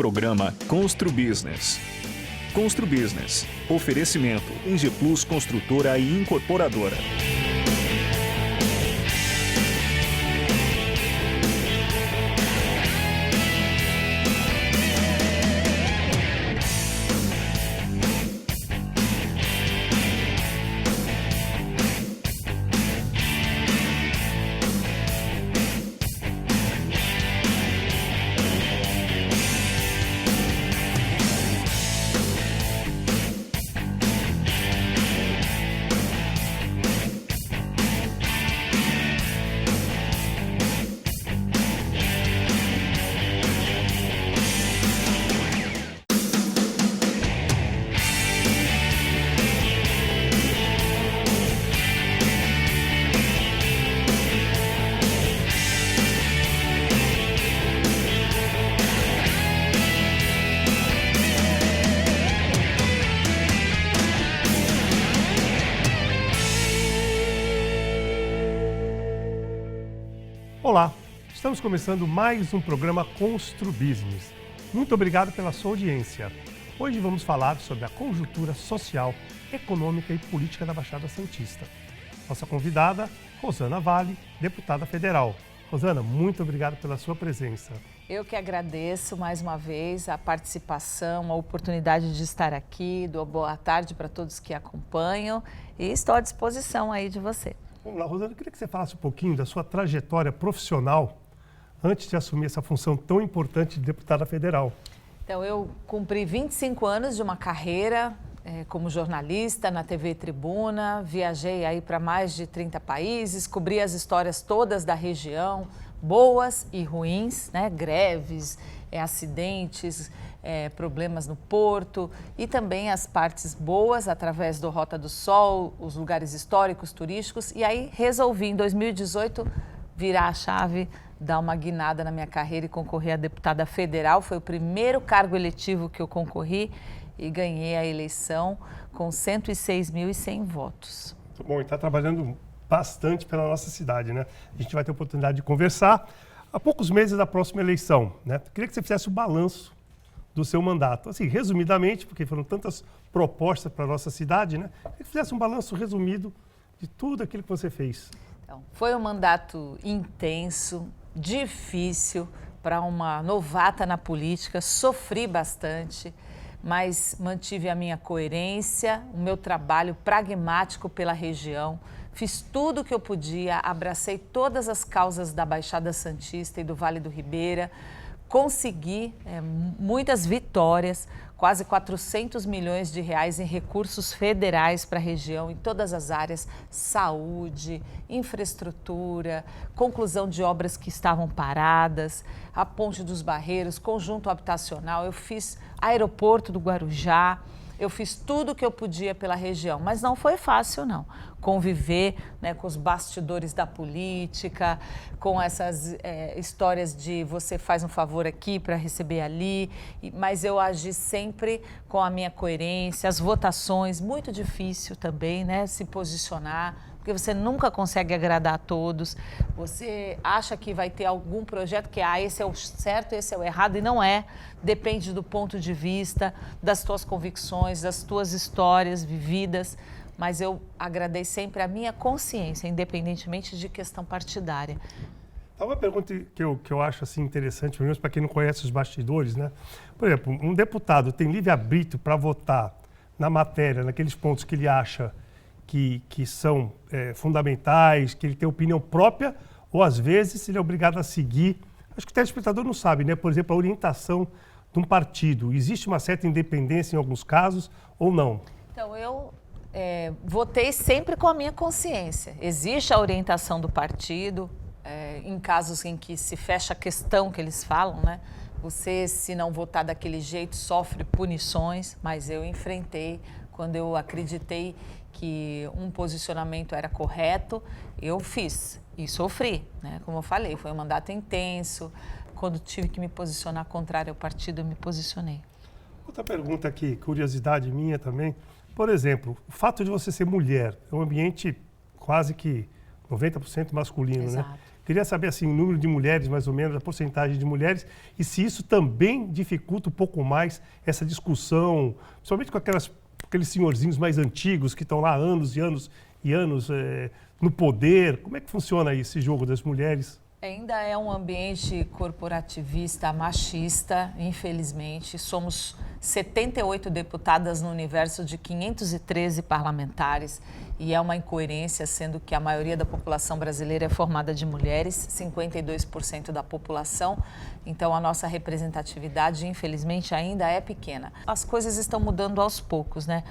programa Constru Business. Constru Business. Oferecimento Engie Plus Construtora e Incorporadora. Olá, estamos começando mais um programa Constru Business. Muito obrigado pela sua audiência. Hoje vamos falar sobre a conjuntura social, econômica e política da Baixada Santista. Nossa convidada, Rosana Vale, deputada federal. Rosana, muito obrigado pela sua presença. Eu que agradeço mais uma vez a participação, a oportunidade de estar aqui, dou boa tarde para todos que acompanham e estou à disposição aí de você. Vamos lá, Rosana, eu queria que você falasse um pouquinho da sua trajetória profissional antes de assumir essa função tão importante de deputada federal. Então, eu cumpri 25 anos de uma carreira como jornalista na TV Tribuna, viajei aí para mais de 30 países, cobri as histórias todas da região, boas e ruins, né? Greves, acidentes, problemas no porto e também as partes boas através do Rota do Sol, os lugares históricos, turísticos. E aí resolvi em 2018 virar a chave, dar uma guinada na minha carreira e concorrer a deputada federal. Foi o primeiro cargo eletivo que eu concorri e ganhei a eleição com 106.100 votos. Muito bom, e está trabalhando bastante pela nossa cidade, né? A gente vai ter a oportunidade de conversar há poucos meses da próxima eleição, né? Queria que você fizesse o balanço do seu mandato. Assim, resumidamente, porque foram tantas propostas para a nossa cidade, né? Queria que fizesse um balanço resumido de tudo aquilo que você fez. Então, foi um mandato intenso, difícil para uma novata na política, sofri bastante, mas mantive a minha coerência, o meu trabalho pragmático pela região, fiz tudo o que eu podia, abracei todas as causas da Baixada Santista e do Vale do Ribeira, consegui muitas vitórias, quase 400 milhões de reais em recursos federais para a região, em todas as áreas, saúde, infraestrutura, conclusão de obras que estavam paradas, a Ponte dos Barreiros, conjunto habitacional, eu fiz aeroporto do Guarujá, eu fiz tudo o que eu podia pela região, mas não foi fácil, não. Conviver, né, com os bastidores da política, com essas histórias de você faz um favor aqui para receber ali, mas eu agi sempre com a minha coerência, as votações, muito difícil também, né, se posicionar, porque você nunca consegue agradar a todos, você acha que vai ter algum projeto que esse é o certo, esse é o errado, e não é, depende do ponto de vista, das tuas convicções, das tuas histórias vividas, mas eu agradei sempre a minha consciência, independentemente de questão partidária. Uma pergunta que eu acho assim, interessante, pelo menos para quem não conhece os bastidores, né? Por exemplo, um deputado tem livre-arbítrio para votar na matéria, naqueles pontos que ele acha que são fundamentais, que ele tem opinião própria, ou às vezes ele é obrigado a seguir. Acho que o telespectador não sabe, né? Por exemplo, a orientação de um partido. Existe uma certa independência em alguns casos ou não? Então, eu votei sempre com a minha consciência. Existe a orientação do partido, em casos em que se fecha a questão que eles falam, né? Você, se não votar daquele jeito, sofre punições, mas eu enfrentei quando eu acreditei que um posicionamento era correto, eu fiz e sofri, né? Como eu falei, foi um mandato intenso. Quando tive que me posicionar contrário ao partido, eu me posicionei. Outra pergunta aqui, curiosidade minha também. Por exemplo, o fato de você ser mulher é um ambiente quase que 90% masculino, Exato. né? Queria saber assim, o número de mulheres, mais ou menos, a porcentagem de mulheres, e se isso também dificulta um pouco mais essa discussão, principalmente com aqueles senhorzinhos mais antigos que estão lá há anos e anos e anos no poder. Como é que funciona esse jogo das mulheres? Ainda é um ambiente corporativista, machista, infelizmente. Somos 78 deputadas no universo de 513 parlamentares e é uma incoerência, sendo que a maioria da população brasileira é formada de mulheres, 52% da população. Então, a nossa representatividade, infelizmente, ainda é pequena. As coisas estão mudando aos poucos, né?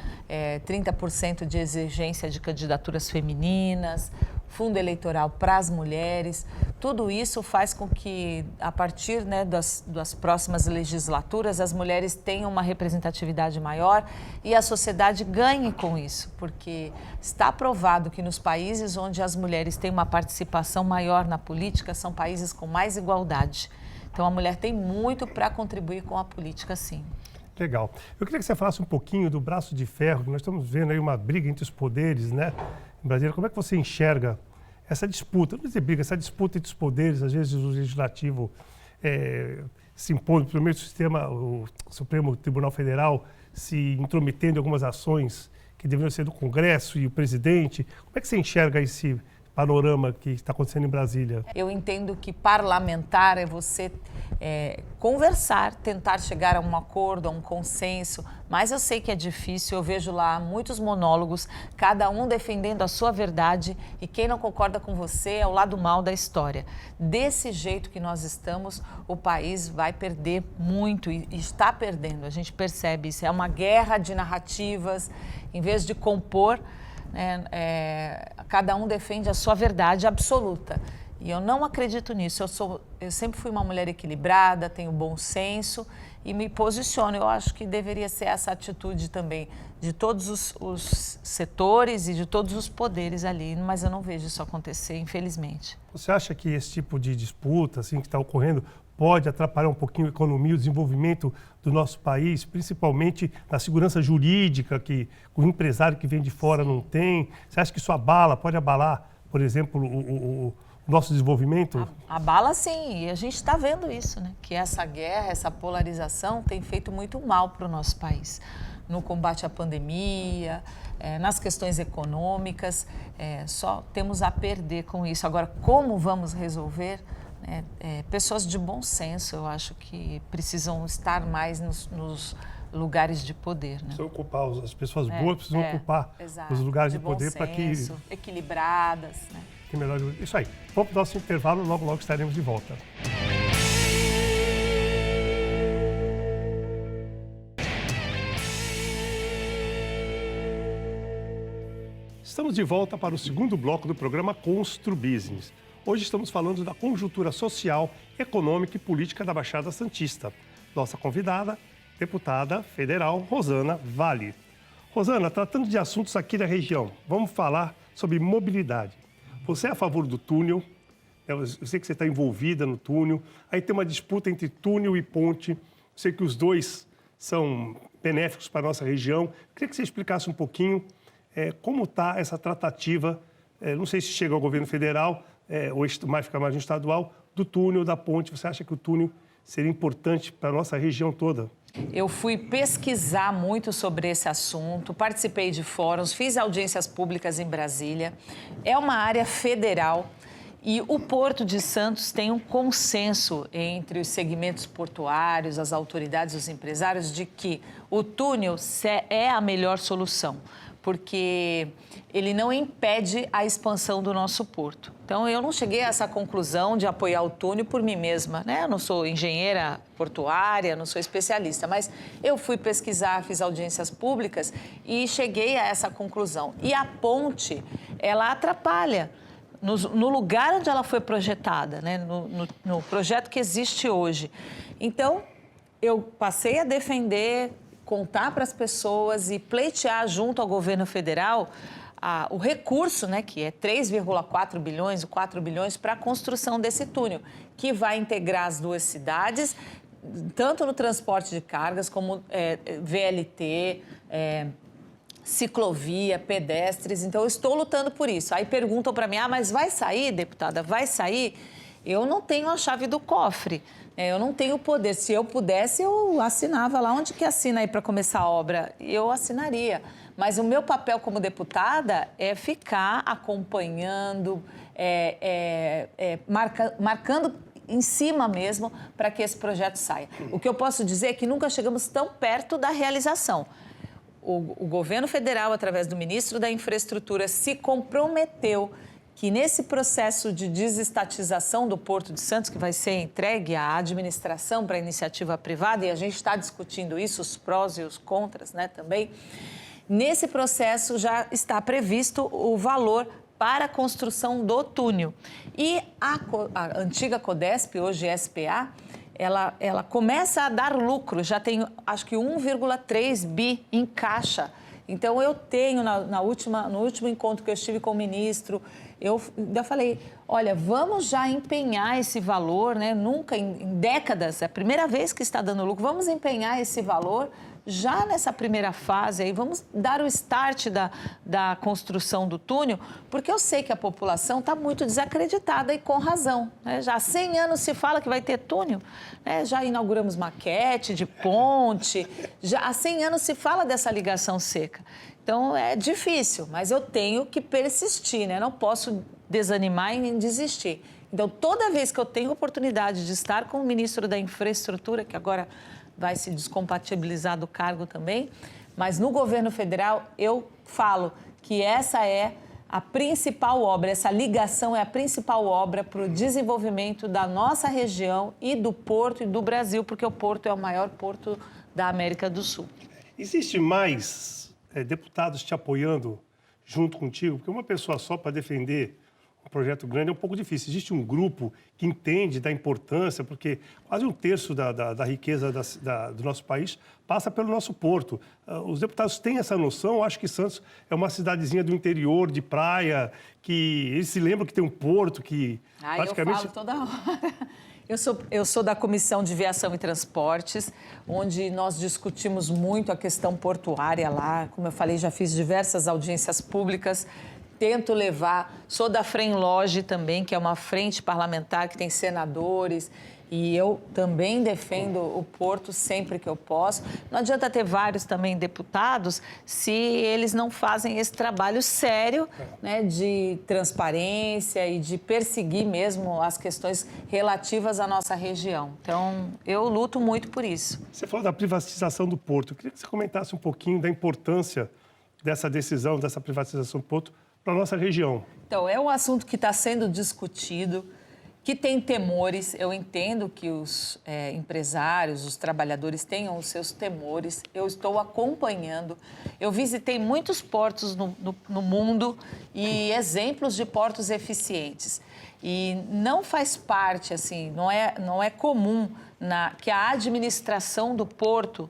30% de exigência de candidaturas femininas, fundo eleitoral para as mulheres. Tudo isso faz com que, a partir, né, das próximas legislaturas, as mulheres tenham uma representatividade maior e a sociedade ganhe com isso, porque está provado que nos países onde as mulheres têm uma participação maior na política, são países com mais igualdade. Então, a mulher tem muito para contribuir com a política, sim. Legal. Eu queria que você falasse um pouquinho do braço de ferro, que nós estamos vendo aí uma briga entre os poderes, né? Em Brasília, como é que você enxerga essa disputa? Não dizer briga, essa disputa entre os poderes, às vezes o legislativo se impõe, primeiro o Supremo Tribunal Federal se intrometendo em algumas ações que deveriam ser do Congresso e o presidente. Como é que você enxerga esse panorama que está acontecendo em Brasília? Eu entendo que parlamentar é você conversar, tentar chegar a um acordo, a um consenso, mas eu sei que é difícil, eu vejo lá muitos monólogos, cada um defendendo a sua verdade e quem não concorda com você é o lado mal da história. Desse jeito que nós estamos, o país vai perder muito e está perdendo, a gente percebe isso, é uma guerra de narrativas, em vez de compor, cada um defende a sua verdade absoluta. E eu não acredito nisso. Eu sempre fui uma mulher equilibrada, tenho bom senso e me posiciono. Eu acho que deveria ser essa atitude também de todos os setores e de todos os poderes ali, mas eu não vejo isso acontecer, infelizmente. Você acha que esse tipo de disputa assim, que está ocorrendo pode atrapalhar um pouquinho a economia, o desenvolvimento do nosso país, principalmente na segurança jurídica, que o empresário que vem de fora não tem? Você acha que isso pode abalar, por exemplo, o nosso desenvolvimento? Abala sim, e a gente está vendo isso, né? Que essa guerra, essa polarização tem feito muito mal para o nosso país. No combate à pandemia, nas questões econômicas, só temos a perder com isso. Agora, como vamos resolver? Pessoas de bom senso, eu acho que precisam estar mais nos lugares de poder. Né? Precisam ocupar, as pessoas boas precisam ocupar os lugares de poder para que... equilibradas. Né? Que melhor... Isso aí. Vamos para o nosso intervalo, logo estaremos de volta. Estamos de volta para o segundo bloco do programa Constru Business. Hoje estamos falando da conjuntura social, econômica e política da Baixada Santista. Nossa convidada, deputada federal Rosana Vale. Rosana, tratando de assuntos aqui da região, vamos falar sobre mobilidade. Você é a favor do túnel? Eu sei que você está envolvida no túnel. Aí tem uma disputa entre túnel e ponte. Eu sei que os dois são benéficos para a nossa região. Queria que você explicasse um pouquinho como está essa tratativa, não sei se chega ao governo federal, ou fica mais no estadual, do túnel, da ponte. Você acha que o túnel seria importante para a nossa região toda? Eu fui pesquisar muito sobre esse assunto, participei de fóruns, fiz audiências públicas em Brasília. É uma área federal e o Porto de Santos tem um consenso entre os segmentos portuários, as autoridades, os empresários, de que o túnel é a melhor solução, porque ele não impede a expansão do nosso porto. Então, eu não cheguei a essa conclusão de apoiar o túnel por mim mesma, né? Eu não sou engenheira portuária, não sou especialista, mas eu fui pesquisar, fiz audiências públicas e cheguei a essa conclusão. E a ponte, ela atrapalha no lugar onde ela foi projetada, né? No projeto que existe hoje. Então, eu passei a defender, contar para as pessoas e pleitear junto ao governo federal o recurso, né, que é 3,4 bilhões, 4 bilhões para a construção desse túnel, que vai integrar as duas cidades, tanto no transporte de cargas como VLT, ciclovia, pedestres, então eu estou lutando por isso. Aí perguntam para mim, mas vai sair, deputada, vai sair? Eu não tenho a chave do cofre, eu não tenho poder. Se eu pudesse, eu assinava lá. Onde que assina aí para começar a obra? Eu assinaria. Mas o meu papel como deputada é ficar acompanhando, marcando em cima mesmo para que esse projeto saia. O que eu posso dizer é que nunca chegamos tão perto da realização. O governo federal, através do ministro da Infraestrutura, se comprometeu que nesse processo de desestatização do Porto de Santos, que vai ser entregue à administração para a iniciativa privada, e a gente está discutindo isso, os prós e os contras, né, também, nesse processo já está previsto o valor para a construção do túnel. E a antiga Codesp, hoje SPA, ela começa a dar lucro, já tem acho que 1,3 bi em caixa. Então eu tenho, no último encontro que eu estive com o ministro, eu falei, olha, vamos já empenhar esse valor, né? Nunca, em décadas, é a primeira vez que está dando lucro, vamos empenhar esse valor já nessa primeira fase, aí vamos dar o start da construção do túnel, porque eu sei que a população está muito desacreditada e com razão, né? Já há 100 anos se fala que vai ter túnel, né? Já inauguramos maquete de ponte, já há 100 anos se fala dessa ligação seca. Então é difícil, mas eu tenho que persistir, né? Não posso desanimar e nem desistir. Então toda vez que eu tenho oportunidade de estar com o ministro da Infraestrutura, que agora vai se descompatibilizar do cargo também, mas no governo federal eu falo que essa é a principal obra, essa ligação é a principal obra para o desenvolvimento da nossa região e do Porto e do Brasil, porque o Porto é o maior porto da América do Sul. Existe mais deputados te apoiando junto contigo? Porque uma pessoa só para defender um projeto grande é um pouco difícil. Existe um grupo que entende da importância, porque quase um terço da riqueza do nosso país passa pelo nosso porto. Os deputados têm essa noção. Eu acho que Santos é uma cidadezinha do interior, de praia, que eles se lembram que tem um porto que praticamente... Eu falo toda hora. Eu sou da Comissão de Viação e Transportes, onde nós discutimos muito a questão portuária lá. Como eu falei, já fiz diversas audiências públicas, tento levar, sou da FRENLOGE também, que é uma frente parlamentar que tem senadores, e eu também defendo o Porto sempre que eu posso. Não adianta ter vários também deputados se eles não fazem esse trabalho sério, né, de transparência e de perseguir mesmo as questões relativas à nossa região. Então, eu luto muito por isso. Você falou da privatização do Porto. Eu queria que você comentasse um pouquinho da importância dessa decisão, dessa privatização do Porto, para a nossa região. Então, é um assunto que está sendo discutido, que tem temores. Eu entendo que os empresários, os trabalhadores tenham os seus temores. Eu estou acompanhando. Eu visitei muitos portos no mundo e exemplos de portos eficientes. E não faz parte, assim, não é comum que a administração do porto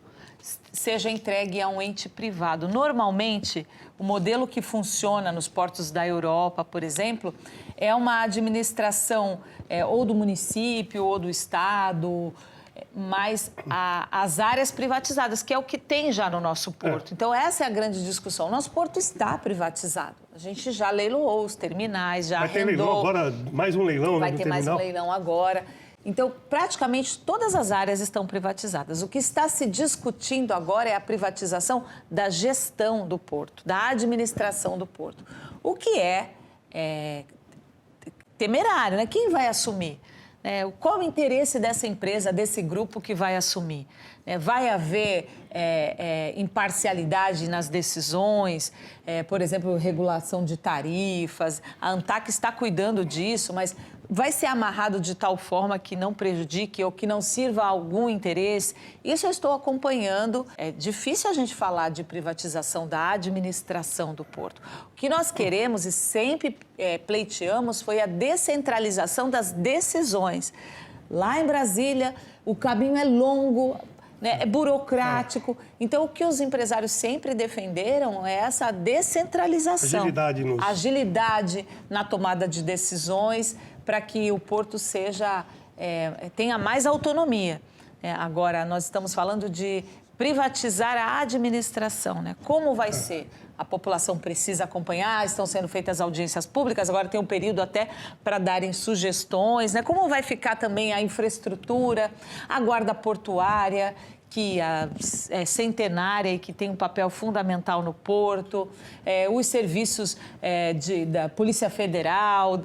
seja entregue a um ente privado. Normalmente, o modelo que funciona nos portos da Europa, por exemplo, é uma administração ou do município ou do estado, mas as áreas privatizadas, que é o que tem já no nosso porto. Então, essa é a grande discussão. O nosso porto está privatizado. A gente já leiloou os terminais, já arrendou. Vai ter leilão agora, mais um leilão, vai no ter terminal. Mais um leilão agora. Então, praticamente todas as áreas estão privatizadas. O que está se discutindo agora é a privatização da gestão do porto, da administração do porto. O que é temerário, né? Quem vai assumir? Qual o interesse dessa empresa, desse grupo que vai assumir? Vai haver imparcialidade nas decisões, por exemplo, regulação de tarifas. A ANTAC está cuidando disso, mas vai ser amarrado de tal forma que não prejudique ou que não sirva a algum interesse. Isso eu estou acompanhando. É difícil a gente falar de privatização da administração do porto. O que nós queremos e sempre pleiteamos foi a descentralização das decisões. Lá em Brasília, o caminho é longo, né, é burocrático. Então, o que os empresários sempre defenderam é essa descentralização. Agilidade na tomada de decisões, para que o porto tenha mais autonomia. Agora, nós estamos falando de privatizar a administração, né? Como vai ser? A população precisa acompanhar, estão sendo feitas audiências públicas, agora tem um período até para darem sugestões, né? Como vai ficar também a infraestrutura, a guarda portuária, que é centenária e que tem um papel fundamental no porto, os serviços da Polícia Federal,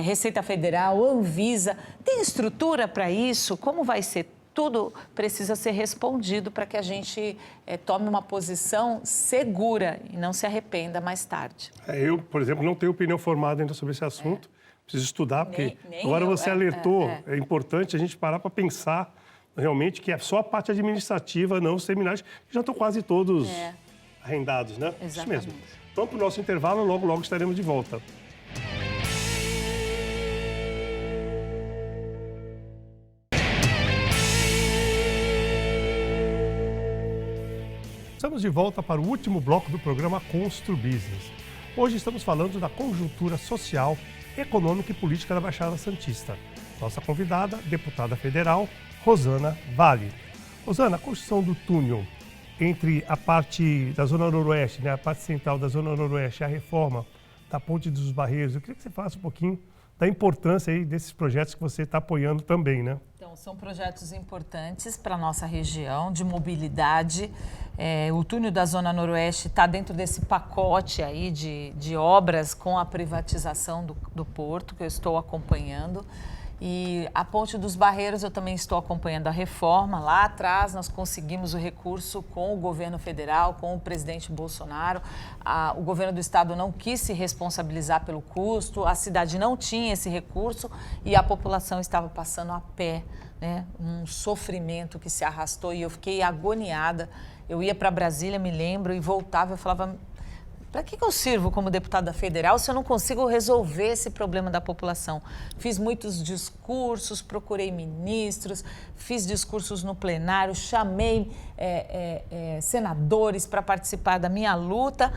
Receita Federal, Anvisa. Tem estrutura para isso? Como vai ser? Tudo precisa ser respondido para que a gente tome uma posição segura e não se arrependa mais tarde. Eu, por exemplo, não tenho opinião formada ainda sobre esse assunto. Preciso estudar, porque agora você alertou. É importante a gente parar para pensar realmente que é só a parte administrativa, não os terminais, que já estão quase todos arrendados, né? Exatamente. Isso mesmo. Vamos para o nosso intervalo, logo estaremos de volta. Estamos de volta para o último bloco do programa Constru Business. Hoje estamos falando da conjuntura social, econômica e política da Baixada Santista. Nossa convidada, deputada federal, Rosana Vale. Rosana, a construção do túnel entre a parte da Zona Noroeste, né, a parte central da Zona Noroeste, a reforma da Ponte dos Barreiros, eu queria que você falasse um pouquinho da importância aí desses projetos que você está apoiando também, né? Então, são projetos importantes para a nossa região, de mobilidade. O túnel da Zona Noroeste está dentro desse pacote aí de obras com a privatização do porto, que eu estou acompanhando. E a Ponte dos Barreiros eu também estou acompanhando a reforma. Lá atrás nós conseguimos o recurso com o governo federal, com o presidente Bolsonaro. O governo do estado não quis se responsabilizar pelo custo, a cidade não tinha esse recurso e a população estava passando a pé, né? Um sofrimento que se arrastou e eu fiquei agoniada. Eu ia para Brasília, me lembro, e voltava, eu falava... Para que eu sirvo como deputada federal se eu não consigo resolver esse problema da população? Fiz muitos discursos, procurei ministros, fiz discursos no plenário, chamei senadores para participar da minha luta.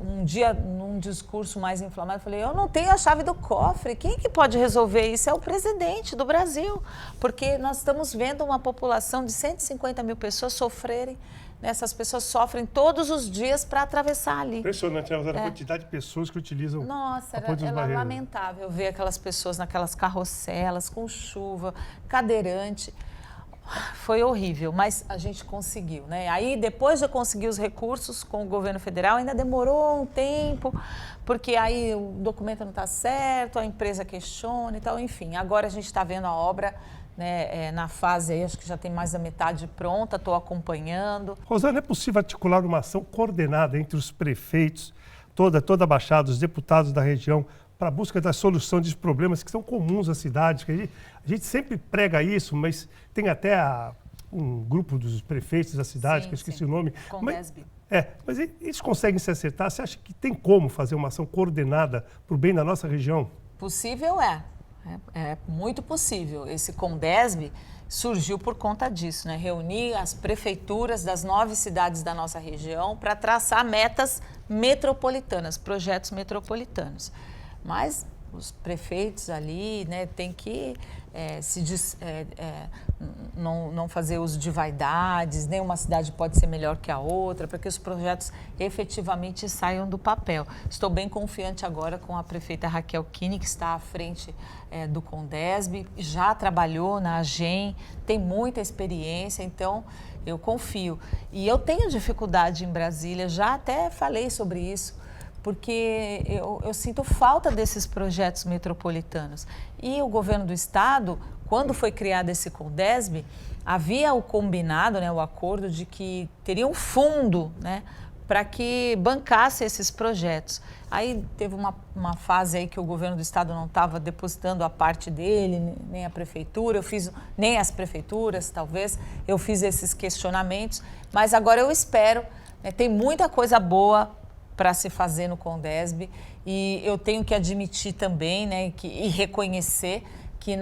Um dia, num discurso mais inflamado, eu falei, eu não tenho a chave do cofre, quem que pode resolver isso? É o presidente do Brasil, porque nós estamos vendo uma população de 150 mil pessoas sofrerem. Essas pessoas sofrem todos os dias para atravessar ali. Impressionante, a quantidade de pessoas que utilizam Nossa, a Ponte dos Barreiros. Lamentável ver aquelas pessoas naquelas carrosselas, com chuva, cadeirante. Foi horrível, mas a gente conseguiu, né? Aí, depois de conseguir os recursos com o governo federal, ainda demorou um tempo, porque aí o documento não está certo, a empresa questiona e tal, enfim. Agora a gente está vendo a obra... na fase aí, acho que já tem mais da metade pronta, estou acompanhando. Rosana, é possível articular uma ação coordenada entre os prefeitos, toda a Baixada, os deputados da região, para a busca da solução de problemas que são comuns às cidades? Que a gente sempre prega isso, mas tem até um grupo dos prefeitos da cidade, que eu esqueci o nome. Condesb. Mas eles conseguem se acertar? Você acha que tem como fazer uma ação coordenada para o bem da nossa região? Possível é. É muito possível. Esse Condesb surgiu por conta disso, né? Reunir as prefeituras das 9 cidades da nossa região para traçar metas metropolitanas, projetos metropolitanos. Mas os prefeitos ali, né, tem que não fazer uso de vaidades, nenhuma cidade pode ser melhor que a outra, para que os projetos efetivamente saiam do papel. Estou bem confiante agora com a prefeita Raquel Kine, que está à frente do Condesb, já trabalhou na AGEM, tem muita experiência, então eu confio. E eu tenho dificuldade em Brasília, já até falei sobre isso, porque eu sinto falta desses projetos metropolitanos. E o governo do estado, quando foi criado esse Condesb, havia o combinado, né, o acordo de que teria um fundo, né, para que bancasse esses projetos. Aí teve uma fase aí que o governo do estado não estava depositando a parte dele, nem a prefeitura, nem as prefeituras, talvez, eu fiz esses questionamentos, mas agora eu espero, né, tem muita coisa boa para se fazer no Condesb e eu tenho que admitir também, né, e reconhecer que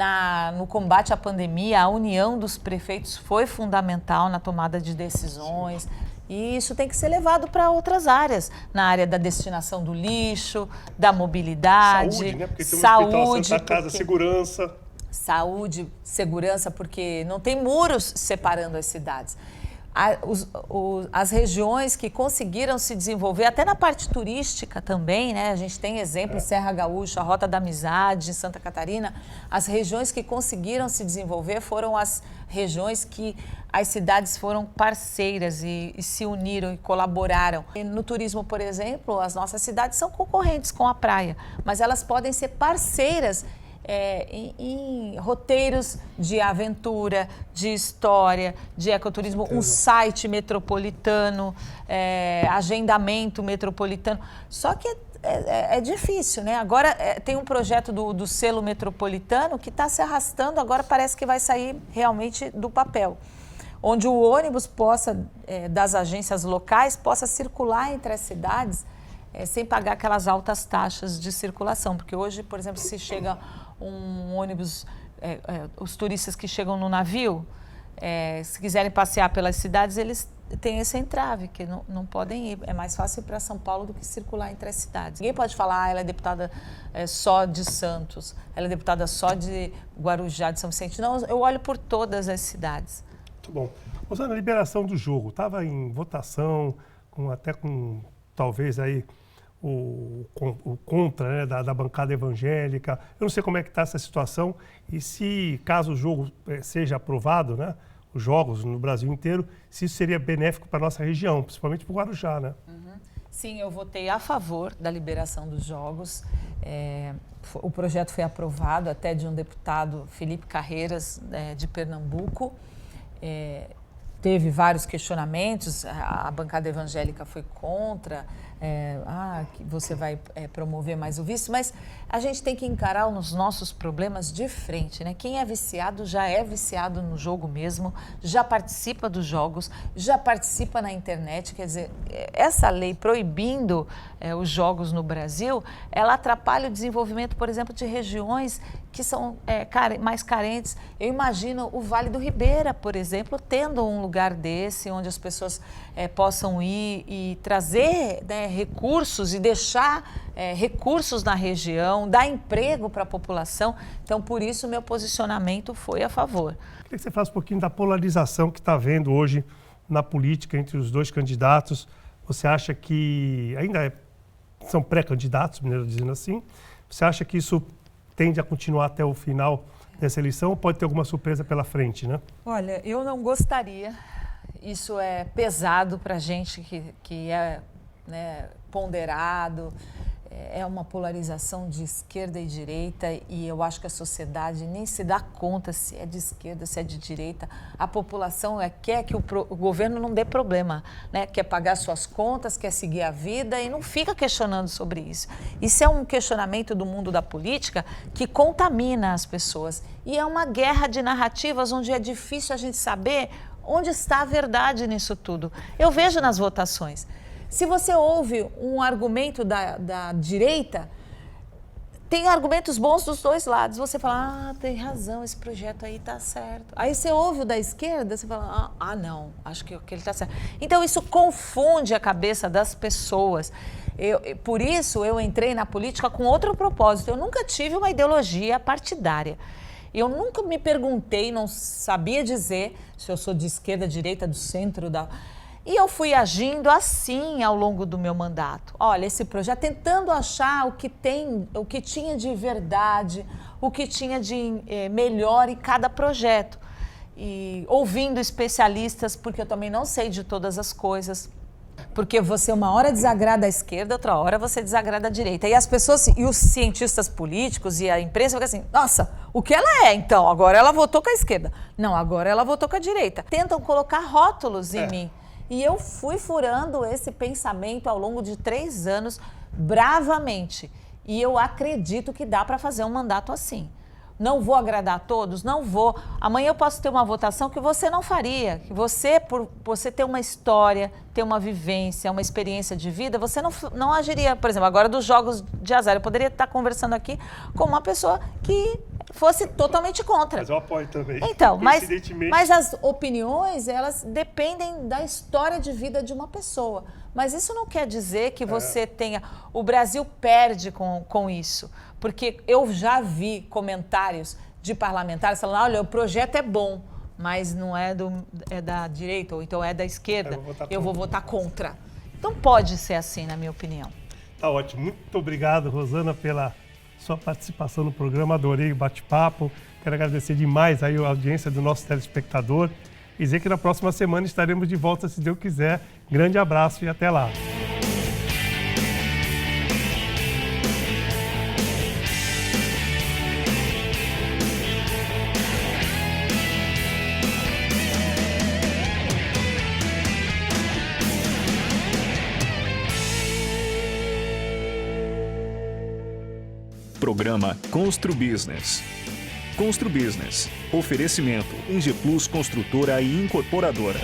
no combate à pandemia a união dos prefeitos foi fundamental na tomada de decisões e isso tem que ser levado para outras áreas, na área da destinação do lixo, da mobilidade, saúde, né? Porque tem um hospital, Santa Casa, segurança. saúde, segurança, porque não tem muros separando as cidades. As regiões que conseguiram se desenvolver, até na parte turística também, né? A gente tem exemplo, Serra Gaúcha, a Rota da Amizade, em Santa Catarina. As regiões que conseguiram se desenvolver foram as regiões que as cidades foram parceiras e se uniram e colaboraram. E no turismo, por exemplo, as nossas cidades são concorrentes com a praia, mas elas podem ser parceiras em roteiros de aventura, de história, de ecoturismo, um site metropolitano, agendamento metropolitano. Só que é difícil, né? Agora tem um projeto do selo metropolitano que está se arrastando, agora parece que vai sair realmente do papel, onde o ônibus das agências locais possa circular entre as cidades sem pagar aquelas altas taxas de circulação. Porque hoje, por exemplo, se chega um ônibus, os turistas que chegam no navio, se quiserem passear pelas cidades, eles têm esse entrave, que não podem ir. É mais fácil ir para São Paulo do que circular entre as cidades. Ninguém pode falar, ela é deputada só de Santos, ela é deputada só de Guarujá, de São Vicente. Não, eu olho por todas as cidades. Muito bom. Rosana, a liberação do jogo, estava em votação, até com talvez aí o contra, né, da bancada evangélica. Eu não sei como é que está essa situação e se, caso o jogo seja aprovado, né, os jogos no Brasil inteiro, se isso seria benéfico para a nossa região, principalmente para o Guarujá, né? Uhum. Sim, eu votei a favor da liberação dos jogos. O projeto foi aprovado até de um deputado, Felipe Carreiras, de Pernambuco. Teve vários questionamentos, a bancada evangélica foi contra, que você vai promover mais o vício, mas a gente tem que encarar os nossos problemas de frente, né? Quem é viciado já é viciado no jogo mesmo, já participa dos jogos, já participa na internet, quer dizer, essa lei proibindo os jogos no Brasil, ela atrapalha o desenvolvimento, por exemplo, de regiões que são mais carentes. Eu imagino o Vale do Ribeira, por exemplo, tendo um lugar desse, onde as pessoas possam ir e trazer, né, recursos e deixar recursos na região, dar emprego para a população. Então, por isso, meu posicionamento foi a favor. Queria que você falasse um pouquinho da polarização que está havendo hoje na política entre os dois candidatos. Você acha que ainda são pré-candidatos, melhor dizendo assim? Você acha que isso tende a continuar até o final dessa eleição ou pode ter alguma surpresa pela frente, né? Olha, eu não gostaria. Isso é pesado para a gente que é, né, ponderado. É uma polarização de esquerda e direita e eu acho que a sociedade nem se dá conta se é de esquerda, se é de direita. A população quer que o governo não dê problema, né? Quer pagar suas contas, quer seguir a vida e não fica questionando sobre isso. Isso é um questionamento do mundo da política que contamina as pessoas. E é uma guerra de narrativas onde é difícil a gente saber onde está a verdade nisso tudo. Eu vejo nas votações. Se você ouve um argumento da direita, tem argumentos bons dos dois lados. Você fala, tem razão, esse projeto aí está certo. Aí você ouve o da esquerda, você fala, não, acho que ele está certo. Então isso confunde a cabeça das pessoas. Por isso eu entrei na política com outro propósito. Eu nunca tive uma ideologia partidária. Eu nunca me perguntei, não sabia dizer se eu sou de esquerda, direita, do centro, E eu fui agindo assim ao longo do meu mandato. Olha, esse projeto, tentando achar o que tinha de verdade, o que tinha de melhor em cada projeto. E ouvindo especialistas, porque eu também não sei de todas as coisas. Porque você uma hora desagrada a esquerda, outra hora você desagrada a direita. E as pessoas, e os cientistas políticos e a imprensa ficam assim, nossa, o que ela é então? Agora ela votou com a esquerda. Não, agora ela votou com a direita. Tentam colocar rótulos em mim. E eu fui furando esse pensamento ao longo de 3 anos, bravamente. E eu acredito que dá para fazer um mandato assim. Não vou agradar a todos? Não vou. Amanhã eu posso ter uma votação que você não faria. Que você, por você ter uma história, ter uma vivência, uma experiência de vida, você não agiria. Por exemplo, agora dos jogos de azar, eu poderia estar conversando aqui com uma pessoa que fosse totalmente contra. Mas eu apoio também. Então, mas as opiniões, elas dependem da história de vida de uma pessoa. Mas isso não quer dizer que você tenha... O Brasil perde com isso. Porque eu já vi comentários de parlamentares falando, olha, o projeto é bom, mas não é, da direita, ou então é da esquerda, eu vou votar contra. Então pode ser assim, na minha opinião. Tá ótimo. Muito obrigado, Rosana, pela sua participação no programa. Adorei o bate-papo. Quero agradecer demais aí a audiência do nosso telespectador e dizer que na próxima semana estaremos de volta, se Deus quiser. Grande abraço e até lá. Programa Constru Business. Constru Business. Oferecimento Ingeplus Construtora e Incorporadora.